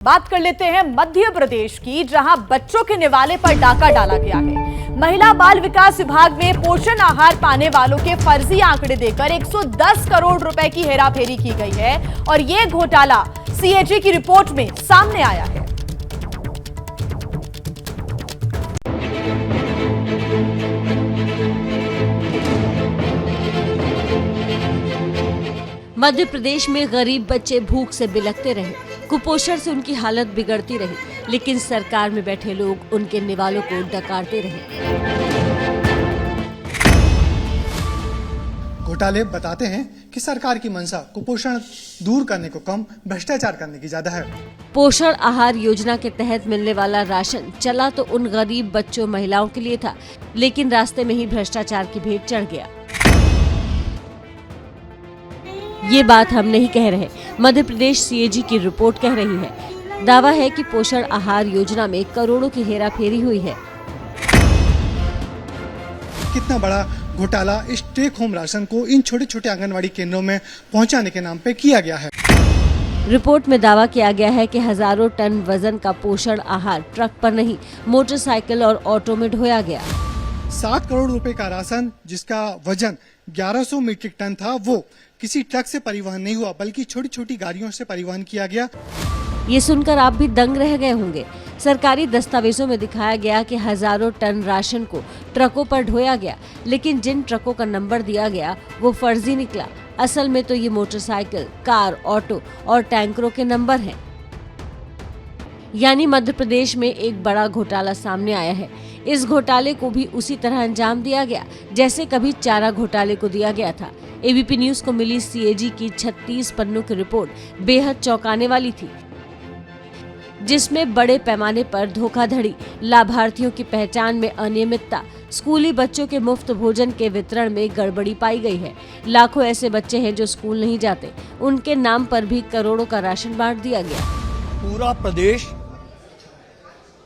बात कर लेते हैं मध्य प्रदेश की, जहां बच्चों के निवाले पर डाका डाला गया है। महिला बाल विकास विभाग में पोषण आहार पाने वालों के फर्जी आंकड़े देकर 110 करोड़ रुपए की हेराफेरी की गई है और यह घोटाला सीएजी की रिपोर्ट में सामने आया है। मध्य प्रदेश में गरीब बच्चे भूख से बिलखते रहे, कुपोषण से उनकी हालत बिगड़ती रही, लेकिन सरकार में बैठे लोग उनके निवालों को डकारते रहे। घोटाले बताते हैं कि सरकार की मंशा कुपोषण दूर करने को कम, भ्रष्टाचार करने की ज्यादा है। पोषण आहार योजना के तहत मिलने वाला राशन चला तो उन गरीब बच्चों महिलाओं के लिए था, लेकिन रास्ते में ही भ्रष्टाचार की भेंट चढ़ गया। ये बात हम नहीं कह रहे, मध्य प्रदेश सीएजी की रिपोर्ट कह रही है। दावा है कि पोषण आहार योजना में करोड़ों की हेराफेरी हुई है। कितना बड़ा घोटाला इस टेक होम राशन को इन छोटे छोटे आंगनवाड़ी केंद्रों में पहुंचाने के नाम पे किया गया है। रिपोर्ट में दावा किया गया है कि हजारों टन वजन का पोषण आहार ट्रक पर नहीं, मोटरसाइकिल और ऑटो में ढोया गया। 7 करोड़ रुपए का राशन जिसका वजन 1100 मीट्रिक टन था, वो किसी ट्रक से परिवहन नहीं हुआ, बल्कि छोटी छोटी गाड़ियों से परिवहन किया गया। ये सुनकर आप भी दंग रह गए होंगे। सरकारी दस्तावेजों में दिखाया गया कि हजारों टन राशन को ट्रकों पर ढोया गया, लेकिन जिन ट्रकों का नंबर दिया गया वो फर्जी निकला। असल में तो ये मोटरसाइकिल, कार, ऑटो और टैंकरों के नंबर हैं। यानी मध्य प्रदेश में एक बड़ा घोटाला सामने आया है। इस घोटाले को भी उसी तरह अंजाम दिया गया जैसे कभी चारा घोटाले को दिया गया था। एबीपी न्यूज को मिली सीएजी की 36 पन्नों की रिपोर्ट बेहद चौंकाने वाली थी, जिसमें बड़े पैमाने पर धोखाधड़ी, लाभार्थियों की पहचान में अनियमितता, स्कूली बच्चों के मुफ्त भोजन के वितरण में गड़बड़ी पाई गई है। लाखों ऐसे बच्चे हैं जो स्कूल नहीं जाते, उनके नाम पर भी करोड़ों का राशन बांट दिया गया। पूरा प्रदेश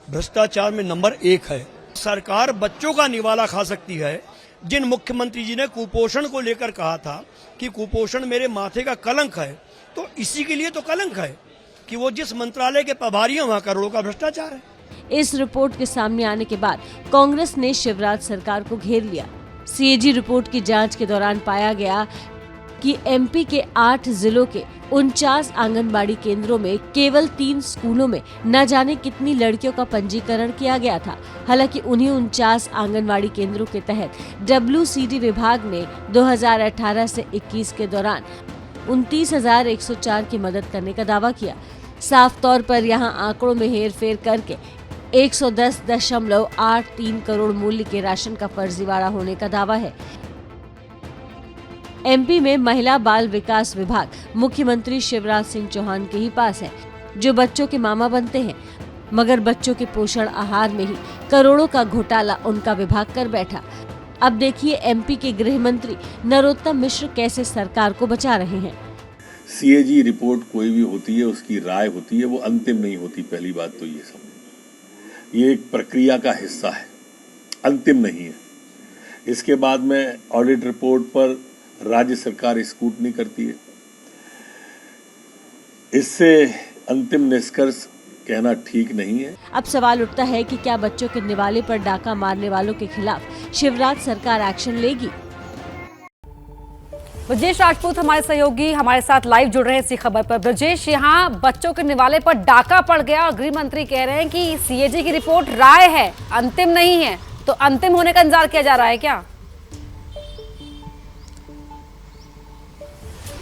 भ्रष्टाचार में नंबर 1 है। सरकार बच्चों का निवाला खा सकती है। जिन मुख्यमंत्री जी ने कुपोषण को लेकर कहा था कि कुपोषण मेरे माथे का कलंक है, तो इसी के लिए तो कलंक है कि वो जिस मंत्रालय के प्रभारी हैं वहाँ करोड़ों का भ्रष्टाचार है। इस रिपोर्ट के सामने आने के बाद कांग्रेस ने शिवराज सरकार को घेर लिया। सीएजी रिपोर्ट की जांच के दौरान पाया गया कि एमपी के 8 जिलों के 49 आंगनबाड़ी केंद्रों में केवल 3 स्कूलों में न जाने कितनी लड़कियों का पंजीकरण किया गया था। हालांकि उन्हीं 49 आंगनबाड़ी केंद्रों के तहत WCD विभाग ने 2018 से 21 के दौरान 29,104 की मदद करने का दावा किया। साफ तौर पर यहां आंकड़ों में हेरफेर करके 110.83 करोड़ मूल्य के राशन का फर्जीवाड़ा होने का दावा है। एमपी में महिला बाल विकास विभाग मुख्यमंत्री शिवराज सिंह चौहान के ही पास है, जो बच्चों के मामा बनते हैं, मगर बच्चों के पोषण आहार में ही करोड़ों का घोटाला उनका विभाग कर बैठा। अब देखिए एमपी के गृह मंत्री नरोत्तम मिश्र कैसे सरकार को बचा रहे हैं। सीएजी रिपोर्ट कोई भी होती है, उसकी राय होती है, वो अंतिम नहीं होती। पहली बात तो ये समझ, ये एक प्रक्रिया का हिस्सा है, अंतिम नहीं है। इसके बाद में ऑडिट रिपोर्ट पर राज्य सरकार स्क्रूटनी करती है। इससे अंतिम निष्कर्ष कहना ठीक नहीं है। अब सवाल उठता है कि क्या बच्चों के निवाले पर डाका मारने वालों के खिलाफ शिवराज सरकार एक्शन लेगी। ब्रजेश राजपूत हमारे सहयोगी हमारे साथ लाइव जुड़ रहे हैं इसी खबर पर। ब्रजेश, यहाँ बच्चों के निवाले पर डाका पड़ गया और गृह मंत्री कह रहे हैं कि सीएजी की रिपोर्ट राय है, अंतिम नहीं है, तो अंतिम होने का इंतजार किया जा रहा है क्या?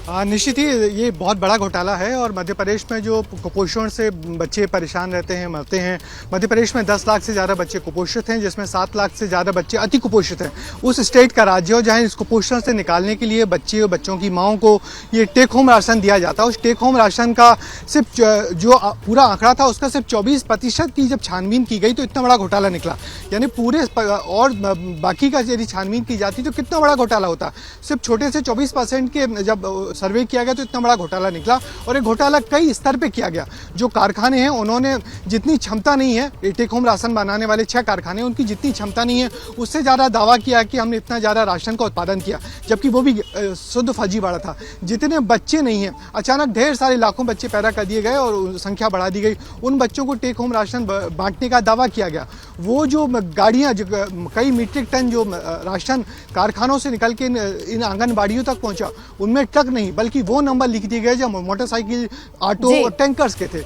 निश्चित ही ये बहुत बड़ा घोटाला है और मध्य प्रदेश में जो कुपोषण से बच्चे परेशान रहते हैं, मरते हैं। मध्य प्रदेश में 10 लाख से ज़्यादा बच्चे कुपोषित हैं, जिसमें 7 लाख से ज़्यादा बच्चे अति कुपोषित हैं। उस स्टेट का राज्य है जहाँ इस कुपोषण से निकालने के लिए बच्चे और बच्चों की माँओं को ये टेक होम राशन दिया जाता है। उस टेक होम राशन का सिर्फ जो पूरा आंकड़ा था उसका सिर्फ 24% की जब छानबीन की गई तो इतना बड़ा घोटाला निकला। यानी पूरे और बाकी का यदि छानबीन की जाती तो कितना बड़ा घोटाला होता। सिर्फ छोटे से 24% के जब सर्वे किया गया तो इतना बड़ा घोटाला निकला। और ये घोटाला कई स्तर पे किया गया। जो कारखाने हैं उन्होंने जितनी क्षमता नहीं है, टेक होम राशन बनाने वाले 6 कारखाने, उनकी जितनी क्षमता नहीं है उससे ज़्यादा दावा किया कि हमने इतना ज़्यादा राशन का उत्पादन किया, जबकि वो भी शुद्ध फर्जीवाड़ा था। जितने बच्चे नहीं हैं, अचानक ढेर सारे लाखों बच्चे पैदा कर दिए गए और संख्या बढ़ा दी गई। उन बच्चों को टेक होम राशन बांटने का दावा किया गया। वो जो गाड़ियाँ, कई मीट्रिक टन जो राशन कारखानों से निकल के इन आंगनबाड़ियों तक पहुंचा, उनमें ट्रक नहीं बल्कि वो नंबर लिख दिए गए जो मोटरसाइकिल, ऑटो और टैंकर्स के थे।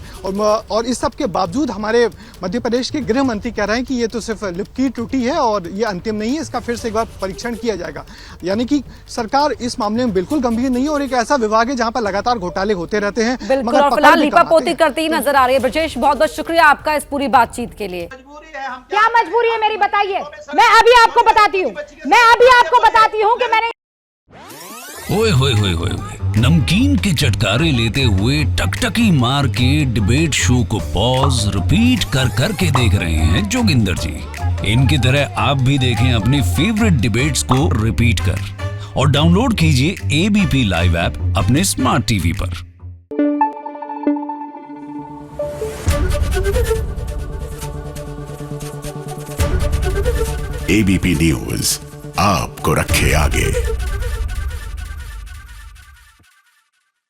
और इस सब के बावजूद हमारे मध्य प्रदेश के गृह मंत्री कह रहे हैं कि ये तो सिर्फ लिप की त्रुटि है और ये अंतिम नहीं है, इसका फिर से एक बार परीक्षण किया जाएगा। यानी कि सरकार इस मामले में बिल्कुल गंभीर नहीं है और एक ऐसा विभाग है जहां पर लगातार घोटाले होते रहते हैं। बिल्कुल, और फिलहाल लीपापोती करती ही नजर आ रही है। ब्रजेश, बहुत बहुत शुक्रिया आपका इस पूरी बातचीत के लिए। क्या मजबूरी है मेरी, बताइए। मैं अभी आपको बताती हूँ कि मैंने ओए होए होए होए होए, नमकीन के चटकारे लेते हुए टकटकी मार के डिबेट शो को पॉज रिपीट कर करके देख रहे हैं जोगिंदर जी। इनकी तरह आप भी देखें अपनी फेवरेट डिबेट्स को रिपीट कर और डाउनलोड कीजिए एबीपी लाइव ऐप अपने स्मार्ट टीवी पर। एबीपी न्यूज आपको रखे आगे।